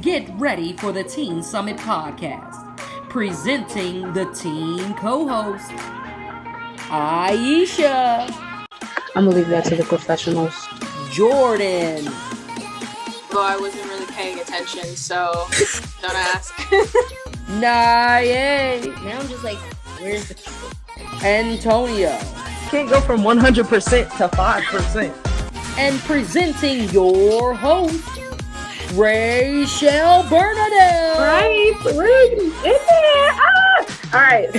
Get ready for the Teen Summit podcast, presenting the teen co-host, Aisha, I'm gonna leave that to the professionals. Jordan. Well, I wasn't really paying attention, so don't ask. Naye. Now I'm just like, where's the people? Antonio. Can't go from 100% to 5%. And presenting your host, Rachel Bernadette. Right? We're in there. All right.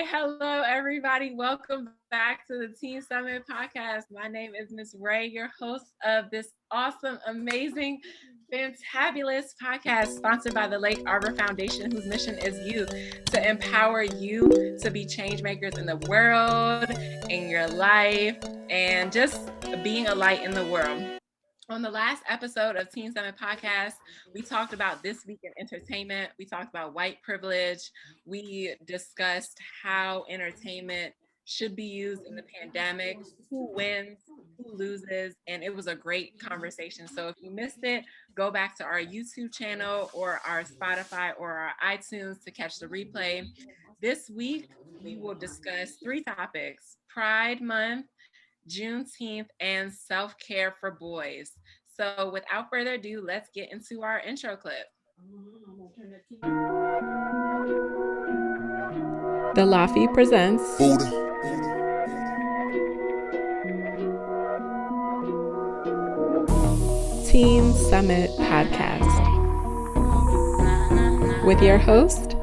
Hello, everybody. Welcome back to the Teen Summit podcast. My name is Miss Ray, your host of this awesome, amazing, fantabulous podcast sponsored by the Lake Arbor Foundation, whose mission is to empower you to be change makers in the world, in your life, and just being a light in the world. On the last episode of Teen Summit Podcast, we talked about this week in entertainment. We talked about white privilege. We discussed how entertainment should be used in the pandemic, who wins, who loses, and it was a great conversation. So if you missed it, go back to our YouTube channel or our Spotify or our iTunes to catch the replay. This week, we will discuss 3 topics: Pride Month, Juneteenth, and self-care for boys. So without further ado, let's get into our intro clip. The Laffy presents Teen Summit Podcast with your host,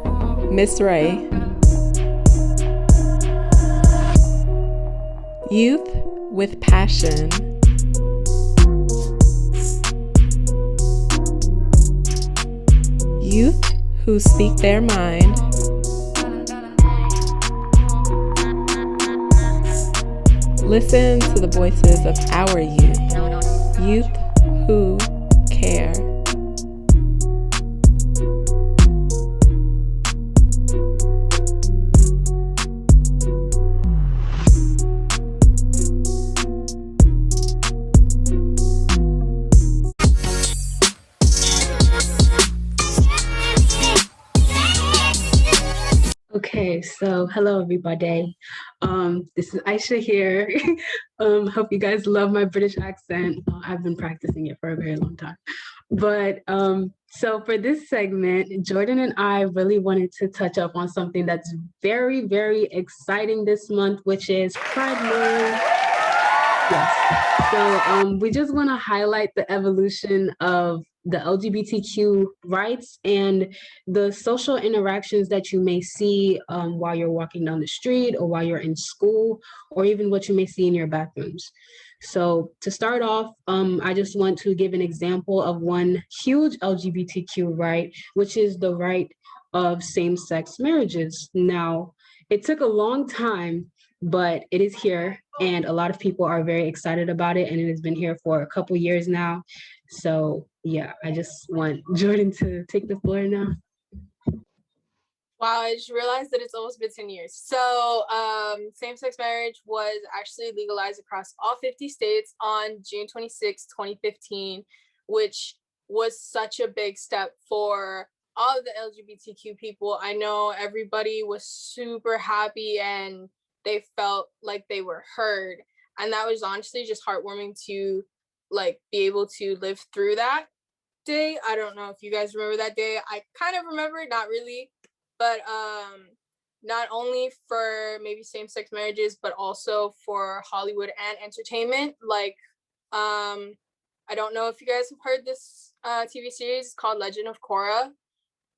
Miss Ray. Youth with passion. Youth who speak their mind. Listen to the voices of our youth. Youth who care. Okay, so hello everybody. This is Aisha here. Hope you guys love my British accent. I've been practicing it for a very long time. But so for this segment, Jordan and I really wanted to touch up on something that's very, very exciting this month, which is Pride Month. Yes. So we just want to highlight the evolution of the LGBTQ rights and the social interactions that you may see while you're walking down the street or while you're in school, or even what you may see in your bathrooms. So to start off, I just want to give an example of one huge LGBTQ right, which is the right of same-sex marriages. Now, it took a long time, but it is here, and a lot of people are very excited about it, and it has been here for a couple years now. So yeah, I just want Jordan to take the floor now. Wow, I just realized that it's almost been 10 years. So same-sex marriage was actually legalized across all 50 states on June 26, 2015, which was such a big step for all of the LGBTQ people. I know everybody was super happy and they felt like they were heard. And that was honestly just heartwarming to be able to live through that day. I don't know if you guys remember that day. I kind of remember it, not really. But not only for maybe same-sex marriages, but also for Hollywood and entertainment. I don't know if you guys have heard this TV series called Legend of Korra.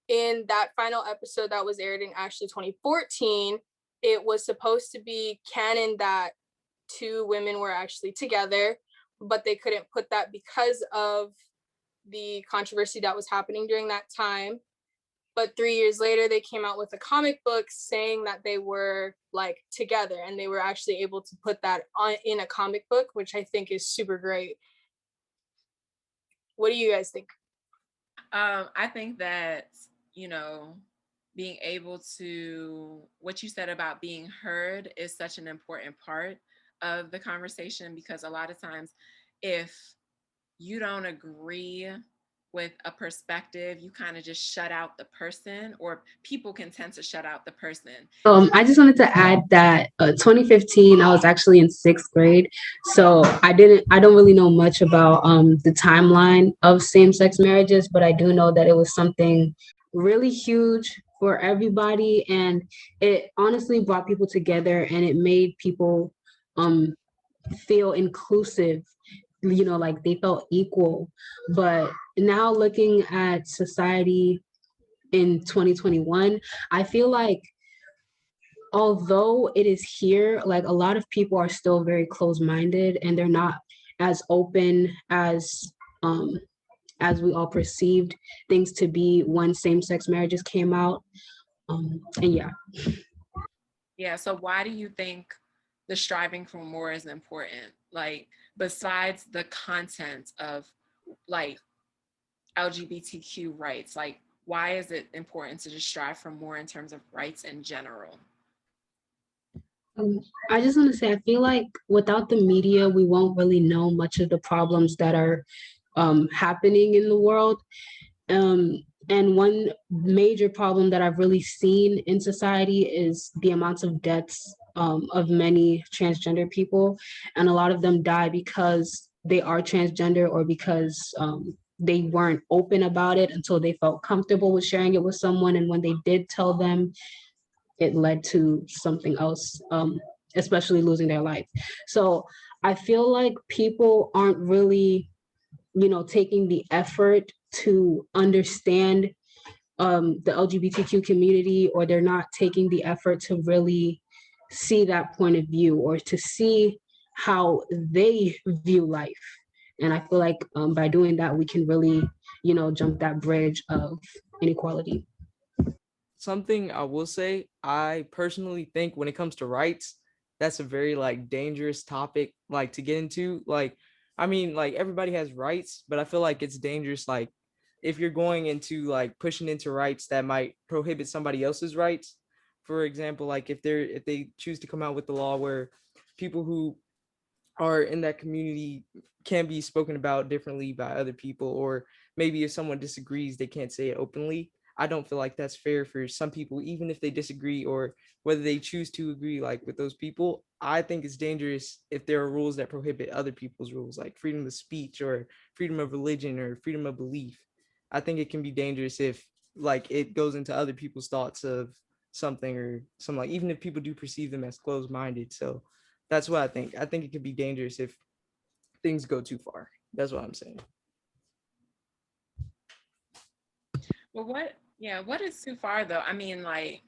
In that final episode that was aired in actually 2014, it was supposed to be canon that 2 women were actually together, but they couldn't put that because of the controversy that was happening during that time. But 3 years later, they came out with a comic book saying that they were together, and they were actually able to put that in a comic book, which I think is super great. What do you guys think? I think that, being able to, what you said about being heard is such an important part of the conversation, because a lot of times if you don't agree with a perspective, you kind of just shut out the person, or people can tend to shut out the person. I just wanted to add that 2015, I was actually in sixth grade, so I don't really know much about the timeline of same-sex marriages, but I do know that it was something really huge for everybody, and it honestly brought people together, and it made people um, feel inclusive, like they felt equal. But now looking at society in 2021, I feel like although it is here, like a lot of people are still very close-minded and they're not as open um as we all perceived things to be when same-sex marriages came out. And yeah. Yeah, so why do you think the striving for more is important? Like, besides the content of like LGBTQ rights, like why is it important to just strive for more in terms of rights in general? Um, I just want to say, I feel like without the media, we won't really know much of the problems that are happening in the world. Um, and one major problem that I've really seen in society is the amounts of deaths of many transgender people. And a lot of them die because they are transgender or because they weren't open about it until they felt comfortable with sharing it with someone. And when they did tell them, it led to something else, especially losing their life. So I feel like people aren't really, taking the effort to understand the LGBTQ community, or they're not taking the effort to really see that point of view or to see how they view life. And I feel like by doing that, we can really, jump that bridge of inequality. Something I will say, I personally think when it comes to rights, that's a very like dangerous topic like to get into. Like, I mean, like everybody has rights, but I feel like it's dangerous like if you're going into like pushing into rights that might prohibit somebody else's rights. For example, like if they choose to come out with the law where people who are in that community can be spoken about differently by other people, or maybe if someone disagrees they can't say it openly. I don't feel like that's fair for some people, even if they disagree or whether they choose to agree like with those people. I think it's dangerous if there are rules that prohibit other people's rules, like freedom of speech or freedom of religion or freedom of belief. I think it can be dangerous if like it goes into other people's thoughts of something or something, like even if people do perceive them as closed-minded. So that's what I think. I think it could be dangerous if things go too far. That's what I'm saying. Well, what is too far though? I mean, like,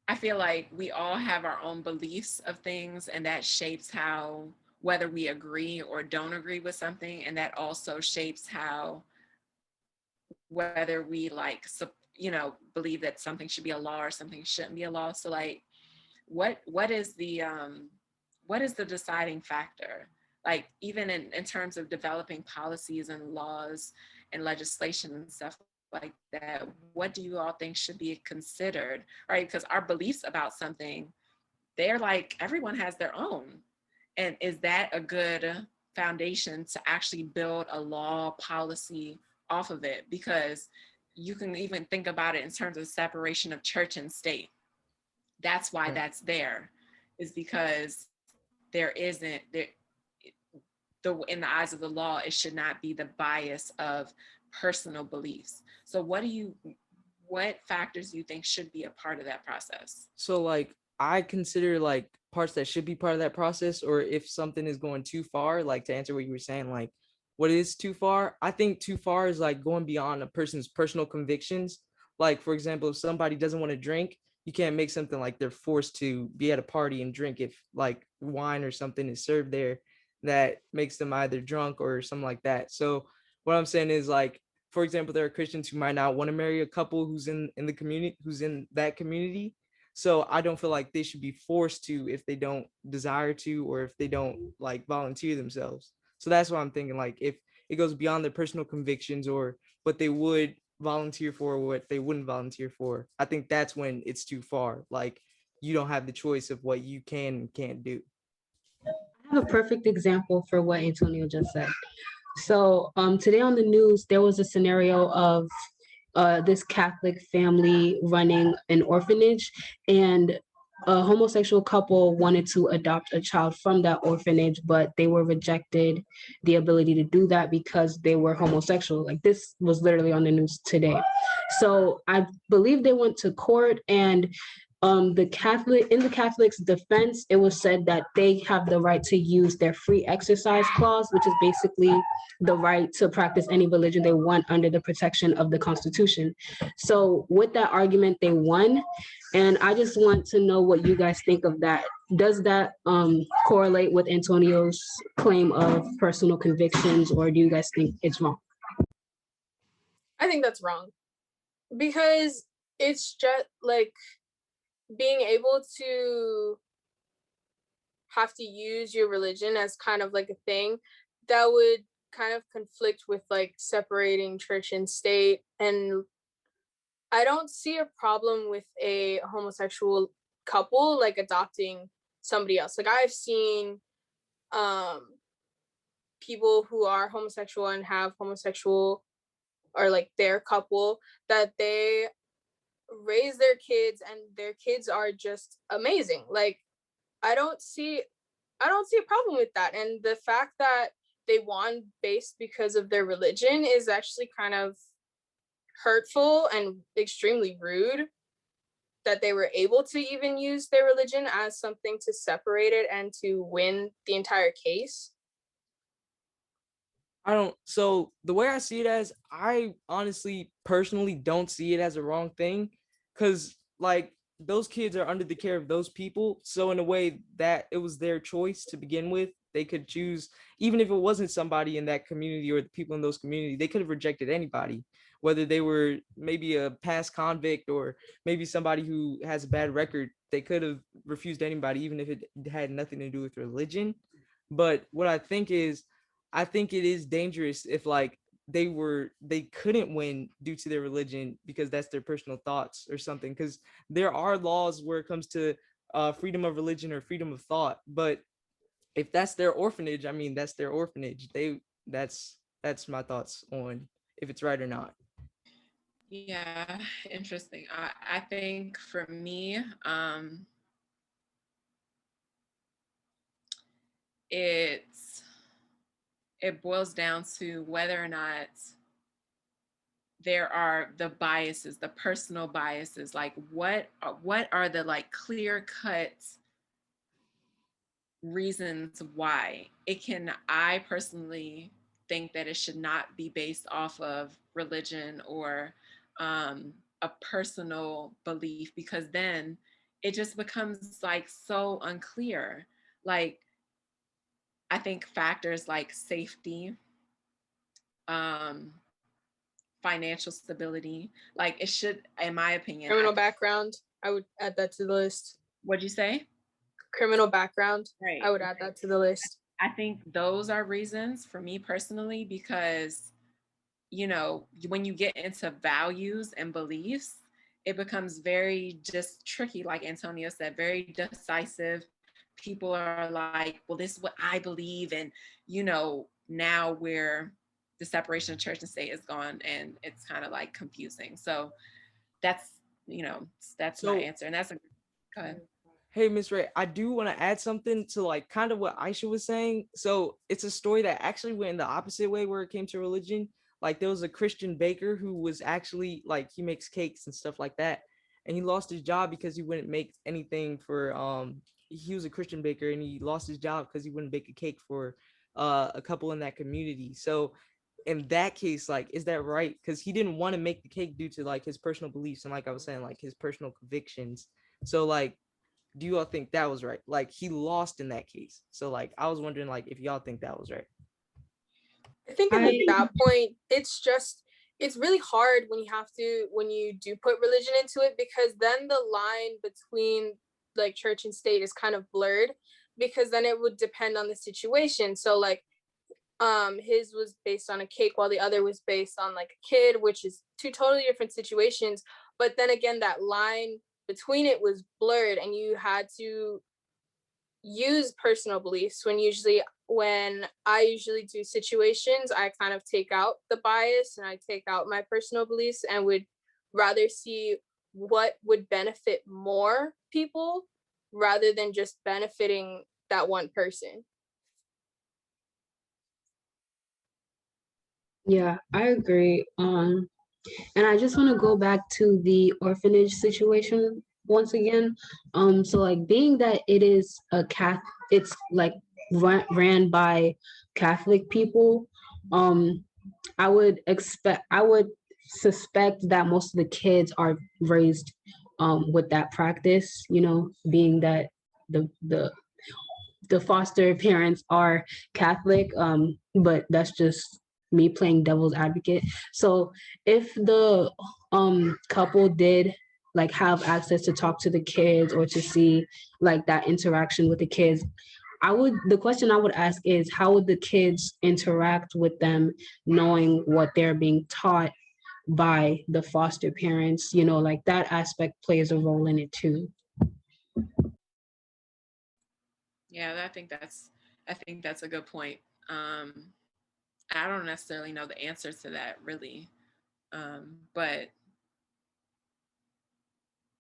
I feel like we all have our own beliefs of things, and that shapes how, whether we agree or don't agree with something, and that also shapes how, whether we like, believe that something should be a law or something shouldn't be a law. So, like, what is the deciding factor? Like, even in terms of developing policies and laws and legislation and stuff like that, what do you all think should be considered, right? Because our beliefs about something, they're like, everyone has their own. And is that a good foundation to actually build a law policy off of it? Because you can even think about it in terms of separation of church and state. That's why Right. that's there, is because there isn't there in the eyes of the law, it should not be the bias of personal beliefs. So what factors do you think should be a part of that process? So like I consider like parts that should be part of that process, or if something is going too far, like to answer what you were saying, like what is too far? I think too far is like going beyond a person's personal convictions. Like for example, if somebody doesn't want to drink, you can't make something like they're forced to be at a party and drink if like wine or something is served there that makes them either drunk or something like that. So what I'm saying is like, for example, there are Christians who might not want to marry a couple who's in the community, who's in that community. So I don't feel like they should be forced to if they don't desire to, or if they don't like volunteer themselves. So that's what I'm thinking. Like if it goes beyond their personal convictions or what they would volunteer for or what they wouldn't volunteer for, I think that's when it's too far. Like you don't have the choice of what you can and can't do. I have a perfect example for what Antonio just said. So today on the news, there was a scenario of this Catholic family running an orphanage, and a homosexual couple wanted to adopt a child from that orphanage, but they were rejected the ability to do that because they were homosexual. Like, this was literally on the news today. So I believe they went to court, and in the Catholics' defense, it was said that they have the right to use their free exercise clause, which is basically the right to practice any religion they want under the protection of the Constitution. So with that argument, they won. And I just want to know what you guys think of that. Does that correlate with Antonio's claim of personal convictions, or do you guys think it's wrong? I think that's wrong, because it's just like being able to have to use your religion as kind of like a thing that would kind of conflict with like separating church and state. And I don't see a problem with a homosexual couple like adopting somebody else. Like, I've seen people who are homosexual and have homosexual, or like their couple, that they raise their kids and their kids are just amazing. Like, I don't see a problem with that. And the fact that they won based because of their religion is actually kind of hurtful and extremely rude, that they were able to even use their religion as something to separate it and to win the entire case. So the way I see it as, I honestly personally don't see it as a wrong thing, because like those kids are under the care of those people. So in a way that it was their choice to begin with, they could choose, even if it wasn't somebody in that community or the people in those communities, they could have rejected anybody, whether they were maybe a past convict or maybe somebody who has a bad record. They could have refused anybody, even if it had nothing to do with religion. But what I think is, I think it is dangerous if like they couldn't win due to their religion because that's their personal thoughts or something. Because there are laws where it comes to freedom of religion or freedom of thought. But if that's their orphanage, I mean, that's their orphanage. That's my thoughts on if it's right or not. Yeah, interesting. I think for me, it boils down to whether or not there are the biases, the personal biases. Like, what are the like clear cut reasons why it can? I personally think that it should not be based off of religion or a personal belief, because then it just becomes like so unclear. Like, I think factors like safety, financial stability, like it should, in my opinion. Criminal background, I would add that to the list. What'd you say? Criminal background, Right. I would add that to the list. I think those are reasons for me personally, because, you know, when you get into values and beliefs, it becomes very just tricky. Like Antonio said, very decisive. People are like, well, this is what I believe. And, you know, now where the separation of church and state is gone, and it's kind of like confusing. So that's, you know, that's my answer. And that's go ahead. Hey, Miss Ray, I do want to add something to like kind of what Aisha was saying. So it's a story that actually went in the opposite way where it came to religion. Like, there was a Christian baker who was actually like, he makes cakes and stuff like that. And he lost his job because he wouldn't make anything for, he was a Christian baker and he lost his job because he wouldn't bake a cake for a couple in that community. So in that case, like, is that right? Because he didn't want to make the cake due to like his personal beliefs and, like I was saying, like his personal convictions. So like, do you all think that was right? Like, he lost in that case. So like, I was wondering like if y'all think that was right. I think at that point, it's really hard when you do put religion into it, because then the line between like church and state is kind of blurred, because then it would depend on the situation. So like, his was based on a cake while the other was based on like a kid, which is two totally different situations. But then again, that line between it was blurred, and you had to use personal beliefs when I usually do situations, I kind of take out the bias and I take out my personal beliefs and would rather see what would benefit more people rather than just benefiting that one person. Yeah, I agree. And I just want to go back to the orphanage situation once again. So like being that it is it's like ran by Catholic people. I would suspect that most of the kids are raised with that practice. You know, being that the foster parents are Catholic, but that's just me playing devil's advocate. So if the couple did like have access to talk to the kids or to see like that interaction with the kids, the question I would ask is how would the kids interact with them knowing what they're being taught by the foster parents? You know, like that aspect plays a role in it too. Yeah, I think that's a good point. I don't necessarily know the answer to that really. But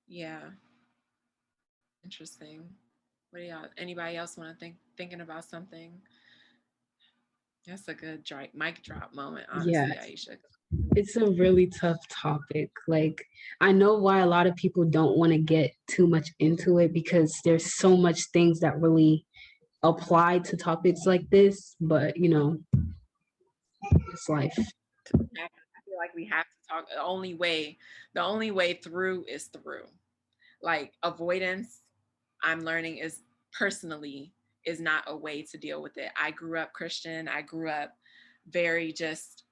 yeah, interesting. What do y'all, anybody else want to thinking about something? That's a good mic drop moment, Yeah, honestly, Aisha. it's a really tough topic. Like, I know why a lot of people don't want to get too much into it because there's so much things that really apply to topics like this, but you know, it's life. I feel like we have to talk. The only way through is through. Like avoidance, I'm learning is not a way to deal with it. I grew up Christian. I grew up very just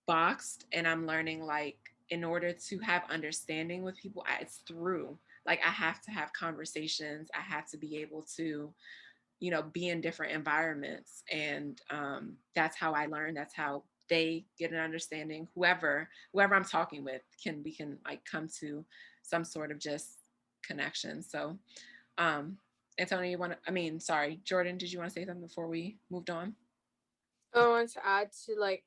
boxed, and I'm learning like in order to have understanding with people, it's through. Like I have to have conversations. I have to be able to, be in different environments, and that's how I learn. That's how they get an understanding. Whoever I'm talking with we can like come to some sort of just connection. So, Antonio, sorry, Jordan, did you want to say something before we moved on? I want to add to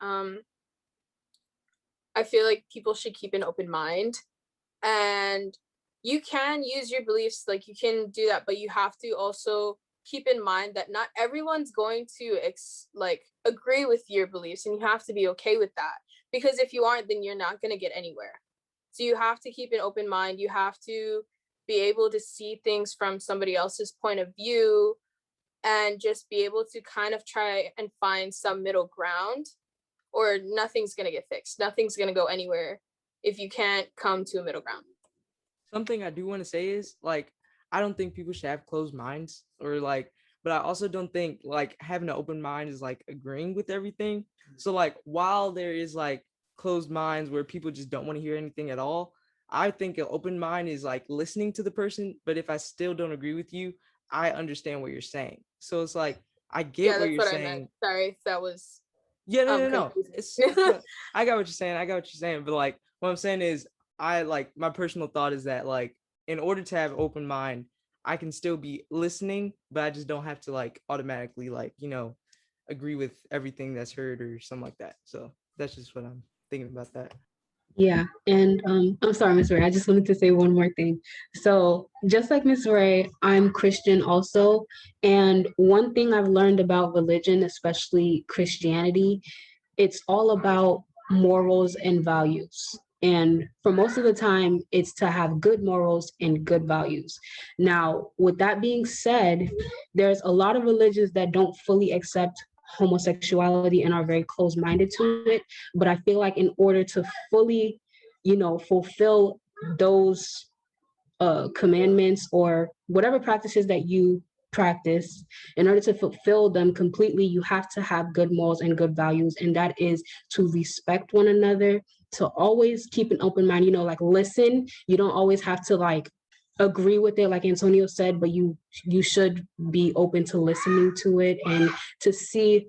I feel like people should keep an open mind, and you can use your beliefs, like you can do that, but you have to also keep in mind that not everyone's going to agree with your beliefs, and you have to be okay with that, because if you aren't, then you're not going to get anywhere. So you have to keep an open mind. You have to be able to see things from somebody else's point of view and just be able to kind of try and find some middle ground, or nothing's going to get fixed. Nothing's going to go anywhere if you can't come to a middle ground. Something I do want to say is like, I don't think people should have closed minds or like, but I also don't think like having an open mind is like agreeing with everything. So like, while there is like closed minds where people just don't want to hear anything at all, I think an open mind is like listening to the person. But if I still don't agree with you, I understand what you're saying. So it's like, I get what you're saying. I meant. Sorry, that was. Yeah, no. It's I got what you're saying. But like, what I'm saying is, I like my personal thought is that like, in order to have open mind, I can still be listening, but I just don't have to like automatically like, agree with everything that's heard or something like that. So that's just what I'm thinking about that. Yeah, and I'm sorry, Miss Ray, I just wanted to say one more thing. So just like Miss Ray, I'm Christian also, and one thing I've learned about religion, especially Christianity, it's all about morals and values. And for most of the time, it's to have good morals and good values. Now, with that being said, there's a lot of religions that don't fully accept homosexuality and are very closed-minded to it. But I feel like in order to fully, fulfill those commandments or whatever practices that you practice, in order to fulfill them completely, you have to have good morals and good values. And that is to respect one another, to always keep an open mind, like listen. You don't always have to like agree with it, like Antonio said, but you should be open to listening to it and to see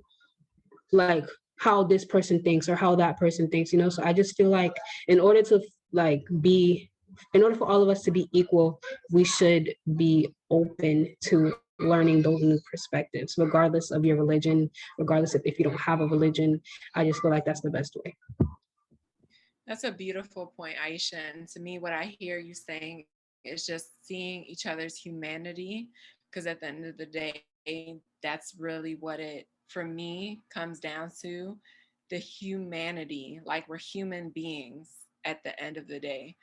like how this person thinks or how that person thinks, so I just feel like in order to like be in order for all of us to be equal, we should be open to learning those new perspectives, regardless of your religion, regardless of if you don't have a religion. I just feel like that's the best way. That's a beautiful point, Aisha. And to me, what I hear you saying is just seeing each other's humanity, because at the end of the day, that's really what it, for me, comes down to, the humanity. Like, we're human beings at the end of the day.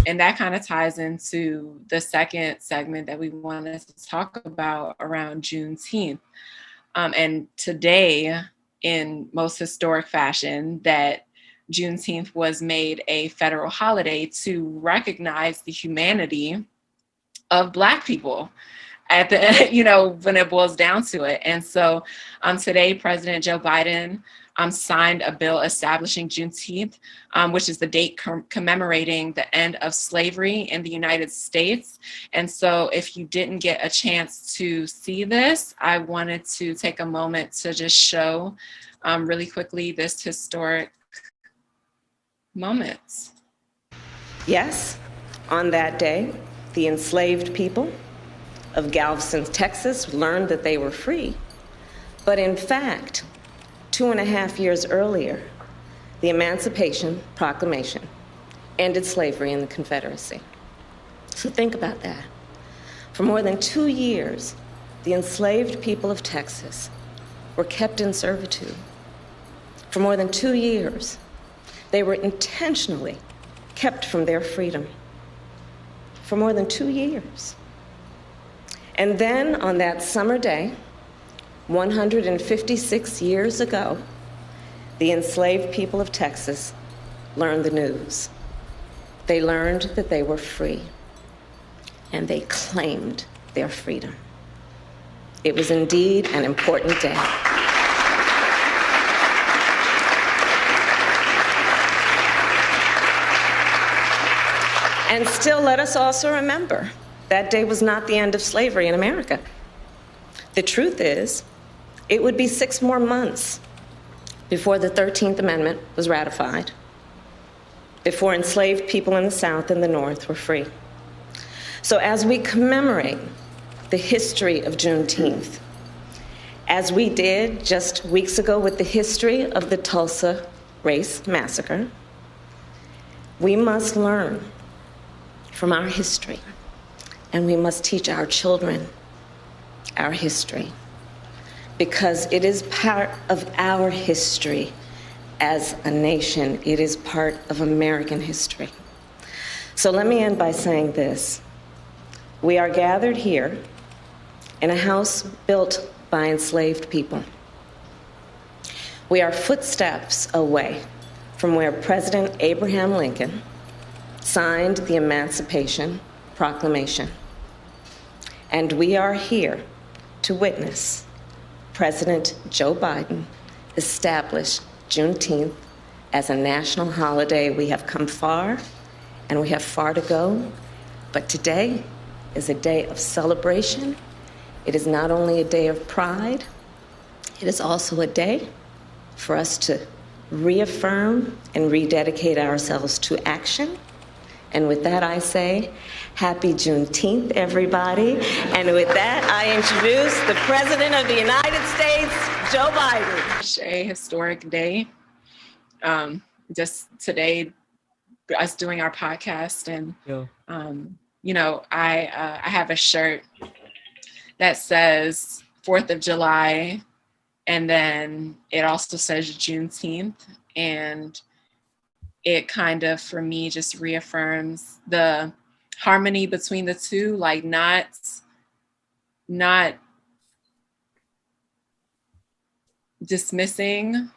And that kind of ties into the second segment that we wanted to talk about around Juneteenth. And today, in most historic fashion, that Juneteenth was made a federal holiday to recognize the humanity of Black people at the, when it boils down to it. And so today, President Joe Biden signed a bill establishing Juneteenth, which is the date commemorating the end of slavery in the United States. And so if you didn't get a chance to see this, I wanted to take a moment to just show really quickly this historic moment. Yes, on that day, the enslaved people of Galveston, Texas, learned that they were free. But in fact, 2.5 years earlier, the Emancipation Proclamation ended slavery in the Confederacy. So think about that. For more than 2 years, the enslaved people of Texas were kept in servitude. For more than 2 years, they were intentionally kept from their freedom. For more than 2 years. And then on that summer day, 156 years ago, the enslaved people of Texas learned the news. They learned that they were free, and they claimed their freedom. It was indeed an important day. And still, let us also remember, that day was not the end of slavery in America. The truth is, it would be 6 more months before the 13th Amendment was ratified, before enslaved people in the South and the North were free. So as we commemorate the history of Juneteenth, as we did just weeks ago with the history of the Tulsa Race Massacre, we must learn from our history, and we must teach our children our history, because it is part of our history as a nation. It is part of American history. So let me end by saying this. We are gathered here in a house built by enslaved people. We are footsteps away from where President Abraham Lincoln signed the Emancipation Proclamation. And we are here to witness President Joe Biden establish Juneteenth as a national holiday. We have come far, and we have far to go, but today is a day of celebration. It is not only a day of pride, it is also a day for us to reaffirm and rededicate ourselves to action. And with that, I say, happy Juneteenth, everybody. And with that, I introduce the President of the United States, Joe Biden. A historic day. Just today, us doing our podcast, and I have a shirt that says 4th of July, and then it also says Juneteenth, and it kind of, for me, just reaffirms the harmony between the two, like not dismissing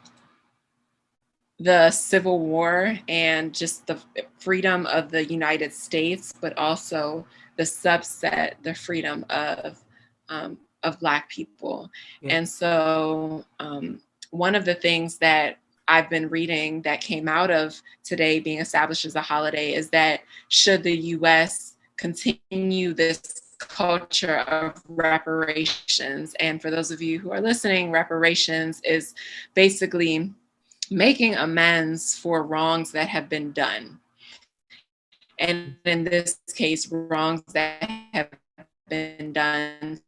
the Civil War and just the freedom of the United States, but also the subset, the freedom of Black people. Yeah. And so one of the things that I've been reading that came out of today being established as a holiday is that should the U.S. continue this culture of reparations. And for those of you who are listening, reparations is basically making amends for wrongs that have been done. And in this case, wrongs that have been done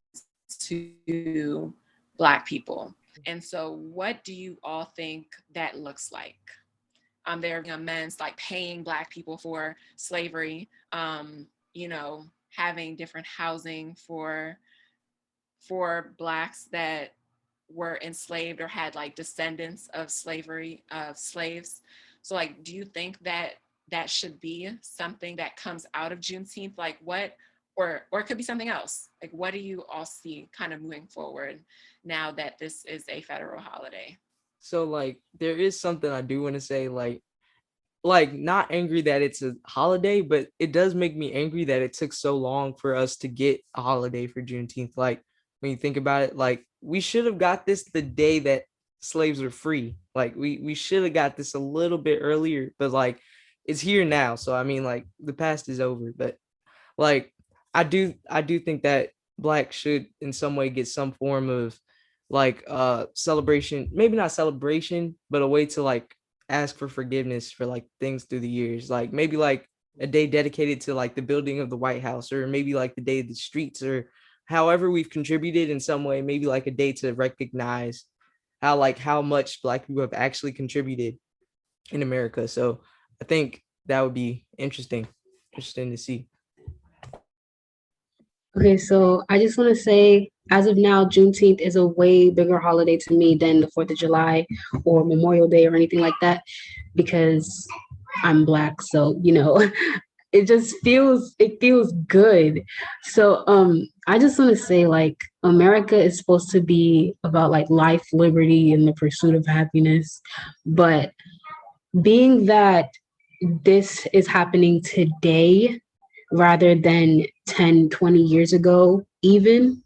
to Black people. And so what do you all think that looks like? There are amends like paying Black people for slavery, having different housing for Blacks that were enslaved or had like descendants of slavery, of slaves. So like, do you think that that should be something that comes out of Juneteenth? Like what, or it could be something else. Like what do you all see kind of moving forward now that this is a federal holiday? So like there is something I do want to say, like not angry that it's a holiday, but it does make me angry that it took so long for us to get a holiday for Juneteenth. Like when you think about it, like we should have got this the day that slaves were free. Like we should have got this a little bit earlier, but like it's here now. So I mean, like the past is over, but like I do think that Black should in some way get some form of like celebration, maybe not celebration, but a way to like ask for forgiveness for like things through the years, like maybe like a day dedicated to like the building of the White House, or maybe like the day of the streets, or however we've contributed in some way, maybe like a day to recognize how much Black people have actually contributed in America. So I think that would be interesting to see. Okay, so I just want to say, as of now, Juneteenth is a way bigger holiday to me than the 4th of July or Memorial Day or anything like that, because I'm Black. So, it just feels good. So I just want to say, like, America is supposed to be about like life, liberty, and the pursuit of happiness. But being that this is happening today rather than 10, 20 years ago, even,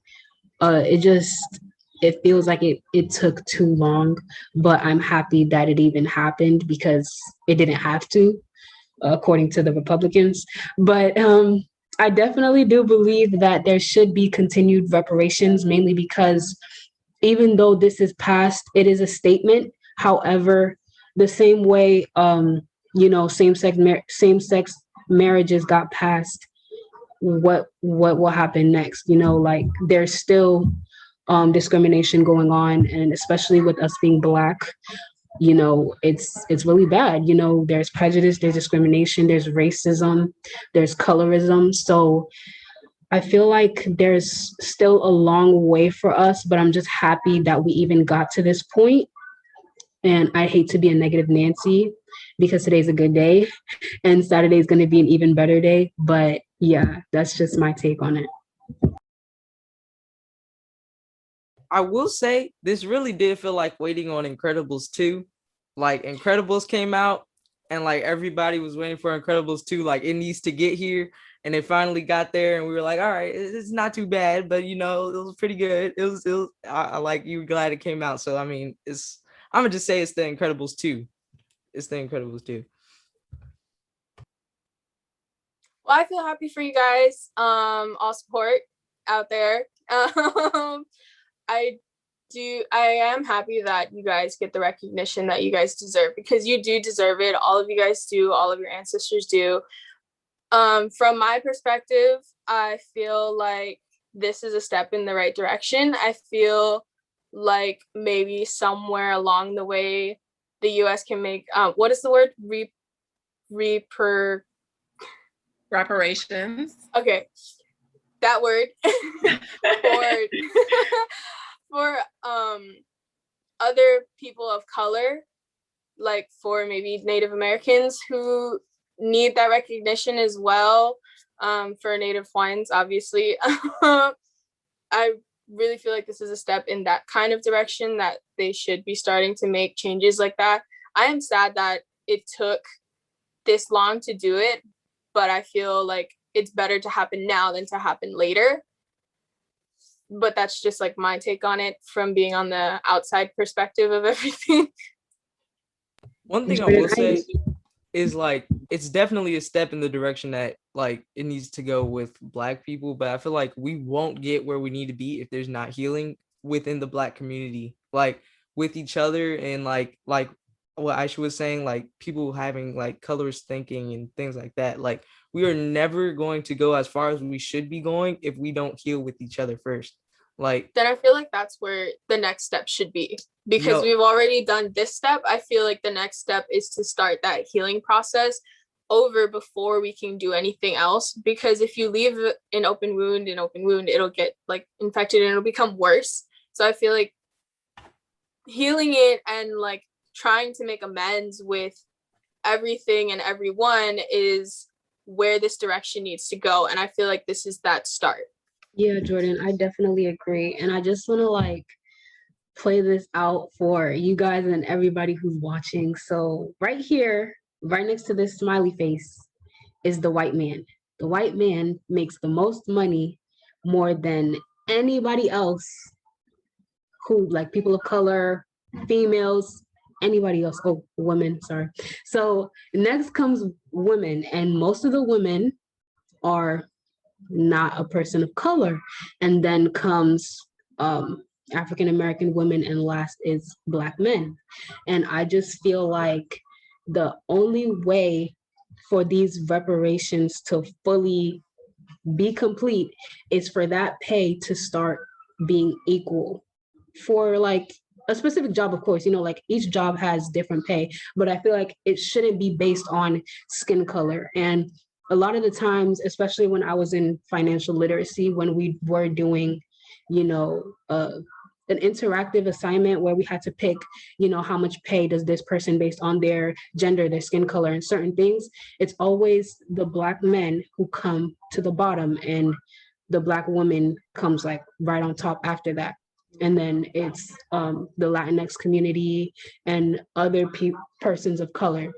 it feels like it took too long. But I'm happy that it even happened, because it didn't have to, according to the Republicans. But I definitely do believe that there should be continued reparations, mainly because even though this is passed, it is a statement. However, the same way, same-sex marriages got passed, what will happen next? Like there's still discrimination going on, and especially with us being Black, it's really bad. There's prejudice, there's discrimination, there's racism, there's colorism. So I feel like there's still a long way for us, but I'm just happy that we even got to this point. And I hate to be a negative Nancy, because today's a good day and Saturday is going to be an even better day. But yeah, that's just my take on it. I will say this really did feel like waiting on Incredibles 2. Like Incredibles came out and like everybody was waiting for Incredibles 2. Like it needs to get here. And it finally got there and we were like, all right, it's not too bad, but it was pretty good. It was I like, you were glad it came out. So I mean, I'm gonna just say it's the Incredibles 2. It's the Incredibles 2. Well, I feel happy for you guys. All support out there. I am happy that you guys get the recognition that you guys deserve, because you do deserve it. All of you guys do. All of your ancestors do. From my perspective, I feel like this is a step in the right direction. I feel like maybe somewhere along the way, the U.S. can make, what is the word? Reparations. Okay, that word for other people of color, like for maybe Native Americans who need that recognition as well. For Native Hawaiians, obviously. I really feel like this is a step in that kind of direction, that they should be starting to make changes like that. I am sad that it took this long to do it, but I feel like it's better to happen now than to happen later. But that's just like my take on it from being on the outside perspective of everything. One thing I will say is like it's definitely a step in the direction that like it needs to go with Black people, but I feel like we won't get where we need to be if there's not healing within the Black community, like with each other, and like what Aisha was saying, like people having like colors thinking and things like that. Like we are never going to go as far as we should be going if we don't heal with each other first. Like Then I feel like that's where the next step should be, because No. we've already done this step. I feel like the next step is to start that healing process over before we can do anything else, because if you leave an open wound, it'll get like infected and it'll become worse. So I feel like healing it and like trying to make amends with everything and everyone is where this direction needs to go, and I feel like this is that start. Yeah, Jordan, I definitely agree. And I just want to like play this out for you guys and everybody who's watching. So right here, right next to this smiley face is the white man. The white man makes the most money, more than anybody else, who like people of color, females, anybody else. Oh, women, sorry. So next comes women, and most of the women are not a person of color. And then comes African American women, and last is Black men. And I just feel like the only way for these reparations to fully be complete is for that pay to start being equal for like a specific job. Of course, you know, like each job has different pay, but I feel like it shouldn't be based on skin color. And a lot of the times, especially when I was in financial literacy, when we were doing, you know, an interactive assignment where we had to pick, you know, how much pay does this person based on their gender, their skin color, and certain things, it's always the Black men who come to the bottom, and the Black woman comes like right on top after that. And then it's the Latinx community and other persons of color.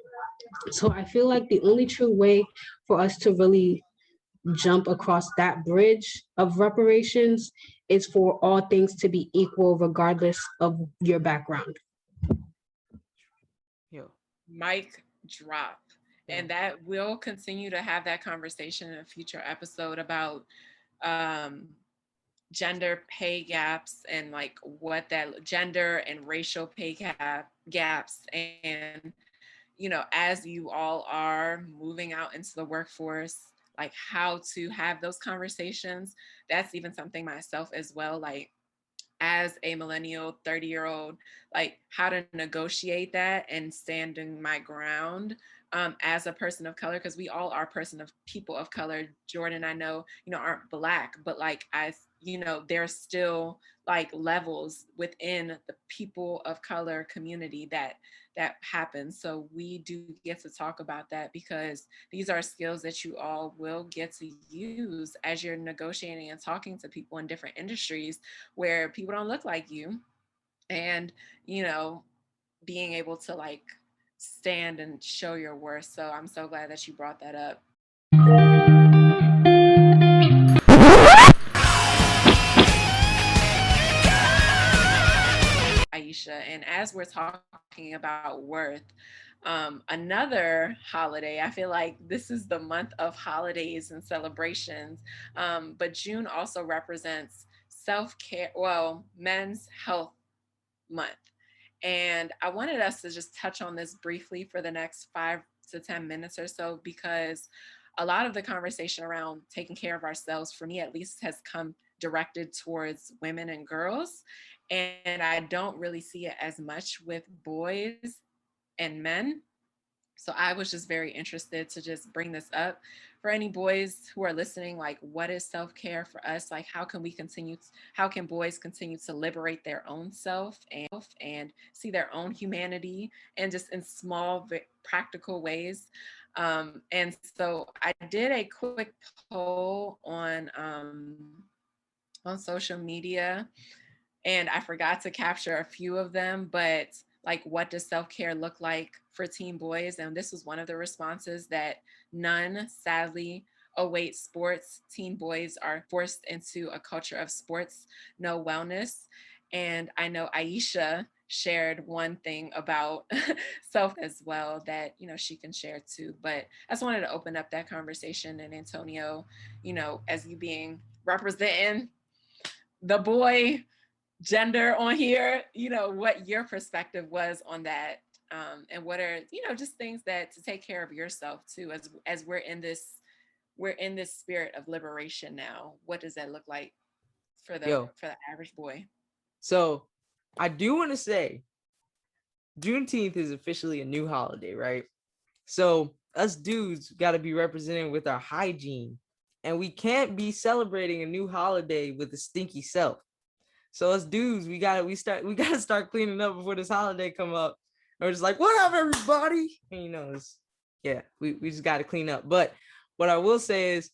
So I feel like the only true way for us to really jump across that bridge of reparations is for all things to be equal, regardless of your background. Yeah. Mic drop. And that we'll continue to have that conversation in a future episode about gender pay gaps and like what that gender and racial pay gaps. And you know, as you all are moving out into the workforce, like how to have those conversations. That's even something myself as well, like as a millennial 30-year-old, like how to negotiate that and standing my ground as a person of color, because we all are people of color. Jordan, I know, you know, aren't Black, but like you know, there's still like levels within the people of color community that happens. So we do get to talk about that, because these are skills that you all will get to use as you're negotiating and talking to people in different industries where people don't look like you, and you know, being able to like stand and show your worth. So I'm so glad that you brought that up. Aisha, and as we're talking about worth, another holiday, I feel like this is the month of holidays and celebrations, but June also represents self-care, well, Men's Health Month. And I wanted us to just touch on this briefly for the next 5 to 10 minutes or so, because a lot of the conversation around taking care of ourselves, for me at least, has come directed towards women and girls. And I don't really see it as much with boys and men. So I was just very interested to just bring this up for any boys who are listening. Like, what is self-care for us? Like, how can boys continue to liberate their own self and see their own humanity, and just in small, practical ways? And so I did a quick poll on social media, and I forgot to capture a few of them, but like, what does self-care look like for teen boys? And this was one of the responses, that none sadly await sports. Teen boys are forced into a culture of sports, no wellness. And I know Aisha, shared one thing about self as well that, she can share too. But I just wanted to open up that conversation. And Antonio, as you being representing the boy gender on here, what your perspective was on that. And what are, just things that to take care of yourself too, as we're in this spirit of liberation now. What does that look like for the average boy? So I do want to say Juneteenth is officially a new holiday, right? So us dudes got to be represented with our hygiene, and we can't be celebrating a new holiday with a stinky self. So us dudes, we gotta start cleaning up before this holiday come up. And we're just like, what up, everybody? And we just gotta clean up. But what I will say is,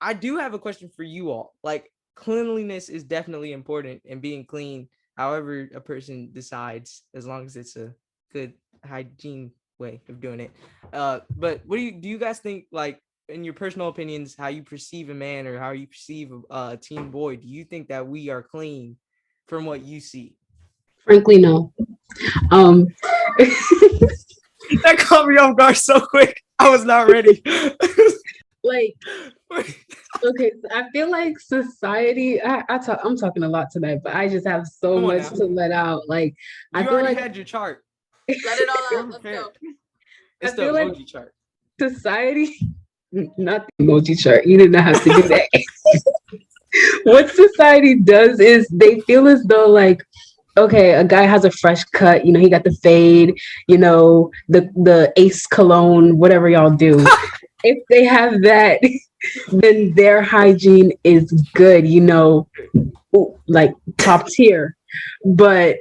I do have a question for you all. Like, cleanliness is definitely important, and being clean, however a person decides, as long as it's a good hygiene way of doing it. But what do you guys think, like, in your personal opinions, how you perceive a man or how you perceive a teen boy? Do you think that we are clean from what you see? Frankly, no. That caught me off guard so quick. I was not ready. Like, okay, so I feel like society. I'm talking a lot tonight, but I just have so much to let out. Like, you I feel already like had your chart. Let it all out. Let's go. It's the emoji chart. Society, not the emoji chart. You did not have to do that. What society does is they feel as though, like, okay, a guy has a fresh cut, he got the fade, the Ace cologne, whatever y'all do. If they have that, then their hygiene is good, like top tier. But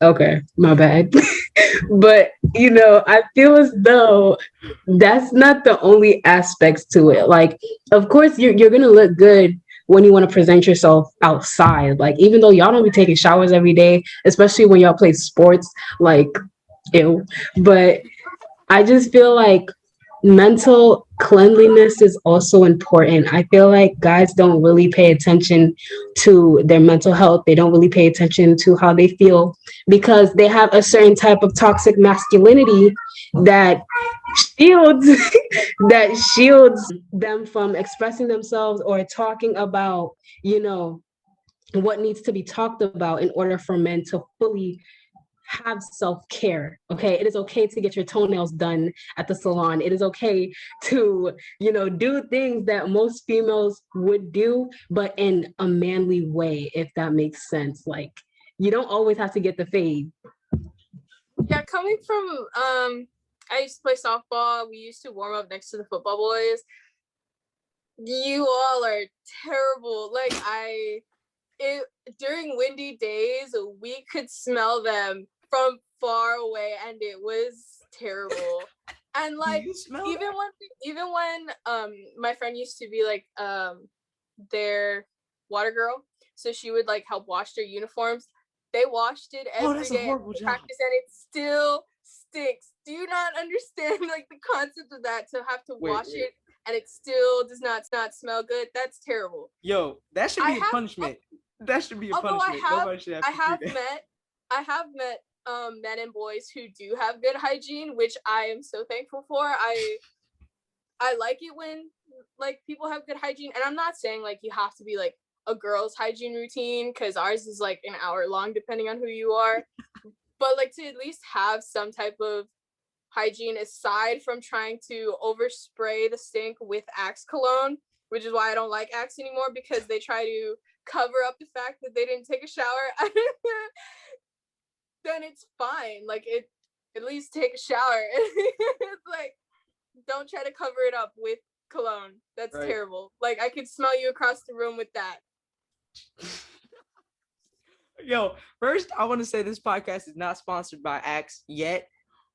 okay, my bad. But, I feel as though that's not the only aspects to it. Like, of course, you're going to look good when you want to present yourself outside. Like, even though y'all don't be taking showers every day, especially when y'all play sports, like, ew. But I just feel like mental cleanliness is also important. I feel like guys don't really pay attention to their mental health. They don't really pay attention to how they feel because they have a certain type of toxic masculinity that shields them from expressing themselves or talking about, what needs to be talked about in order for men to fully have self-care. Okay, it is okay to get your toenails done at the salon. It is okay to do things that most females would do, but in a manly way, if that makes sense. Like, you don't always have to get the fade. Yeah, coming from I used to play softball. We used to warm up next to the football boys. You all are terrible. Like, during windy days, we could smell them from far away, and it was terrible. And like, even when my friend used to be like their water girl, so she would like help wash their uniforms. They washed it every day at practice, and it still stinks. Do you not understand like the concept of that, to have to wash it and it still does not smell good? That's terrible. Yo, that should be a punishment. That should be a punishment. Nobody should have to do that. I have met men and boys who do have good hygiene, which I am so thankful for. I like it when like people have good hygiene, and I'm not saying like you have to be like a girl's hygiene routine, because ours is like an hour long depending on who you are. But like, to at least have some type of hygiene aside from trying to overspray the stink with Axe cologne, which is why I don't like Axe anymore, because they try to cover up the fact that they didn't take a shower. Then it's fine. Like, at least take a shower. Like, don't try to cover it up with cologne. That's terrible. Like, I could smell you across the room with that. Yo, first I want to say this podcast is not sponsored by Axe yet,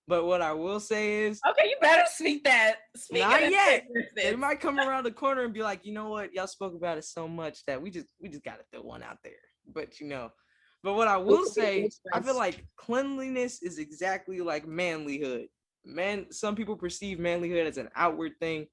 but what I will say is, okay, you better speak that. Not yet. They might come around the corner and be like, you know what, y'all spoke about it so much that we just gotta throw one out there. But but what I will say, I feel like cleanliness is exactly like manlyhood. Some people perceive manlyhood as an outward thing,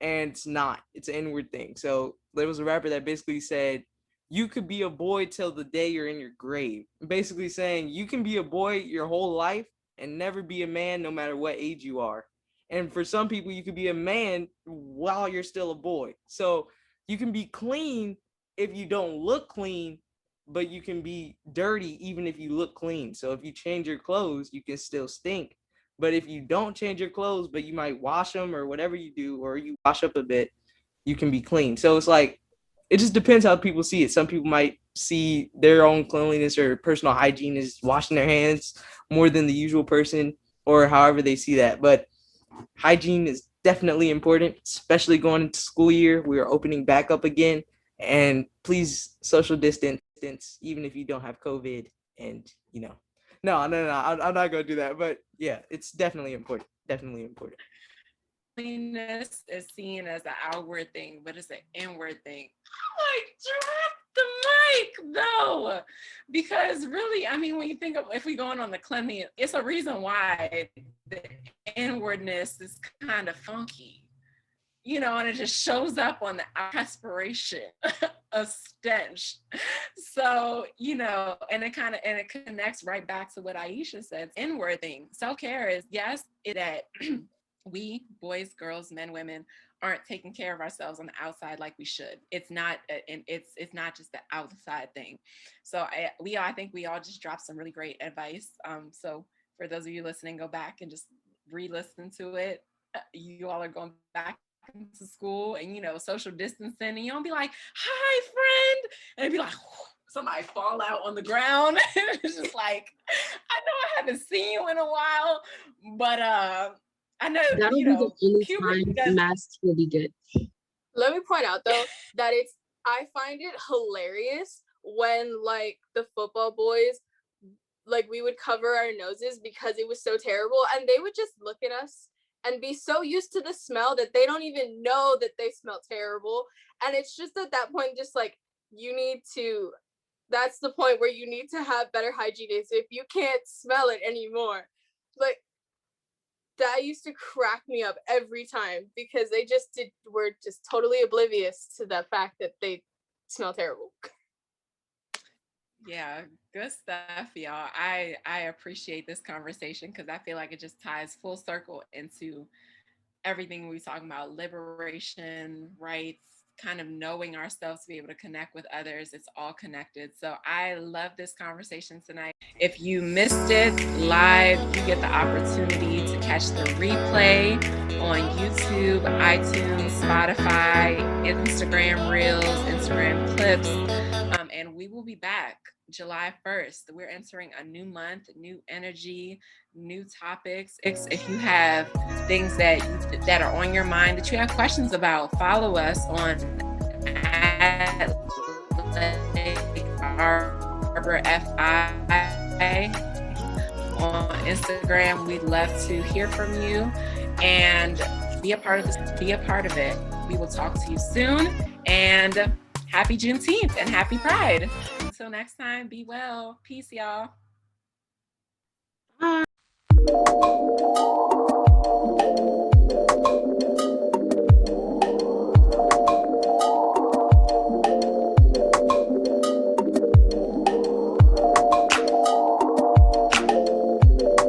and it's not. It's an inward thing. So there was a rapper that basically said, you could be a boy till the day you're in your grave. Basically saying you can be a boy your whole life and never be a man no matter what age you are. And for some people, you could be a man while you're still a boy. So you can be clean if you don't look clean, but you can be dirty even if you look clean. So if you change your clothes, you can still stink. But if you don't change your clothes, but you might wash them or whatever you do, or you wash up a bit, you can be clean. So it's like, it just depends how people see it. Some people might see their own cleanliness or personal hygiene as washing their hands more than the usual person, or however they see that. But hygiene is definitely important, especially going into school year. We are opening back up again, and please social distance, even if you don't have COVID. And no, I'm not gonna do that. But yeah, it's definitely important. Definitely important. Cleanliness is seen as an outward thing, but it's an inward thing. Like, drop the mic though, because really, I mean, when you think of, if we going on the cleanliness, it's a reason why the inwardness is kind of funky, and it just shows up on the aspiration, a stench. So, and it connects right back to what Aisha said. Inward thing. Self-care is, yes, that we, boys, girls, men, women, aren't taking care of ourselves on the outside like we should. It's not, and it's not just the outside thing. So I think we all just dropped some really great advice. So for those of you listening, go back and just re-listen to it. You all are going back into school and social distancing, and you don't be like, "Hi, friend," and it'd be like somebody fall out on the ground. It's just like, I know I haven't seen you in a while, but I know that'll be the only time masks will be good. Let me point out though that I find it hilarious when like the football boys, like we would cover our noses because it was so terrible, and they would just look at us and be so used to the smell that they don't even know that they smell terrible. And it's just at that point, just like, that's the point where you need to have better hygiene. Is if you can't smell it anymore. Like, that used to crack me up every time because they were just totally oblivious to the fact that they smell terrible. Yeah, good stuff, y'all. I appreciate this conversation because I feel like it just ties full circle into everything we talking about: liberation, rights, kind of knowing ourselves to be able to connect with others. It's all connected. So I love this conversation tonight. If you missed it live, you get the opportunity to catch the replay on YouTube, iTunes, Spotify, Instagram Reels, Instagram Clips. And we will be back July 1st. We're entering a new month, new energy, new topics. If you have things that are on your mind, that you have questions about, follow us on @ArborFI on Instagram. We'd love to hear from you and be a part of this. Be a part of it. We will talk to you soon, and happy Juneteenth and happy Pride. Until next time, be well. Peace, y'all. Bye.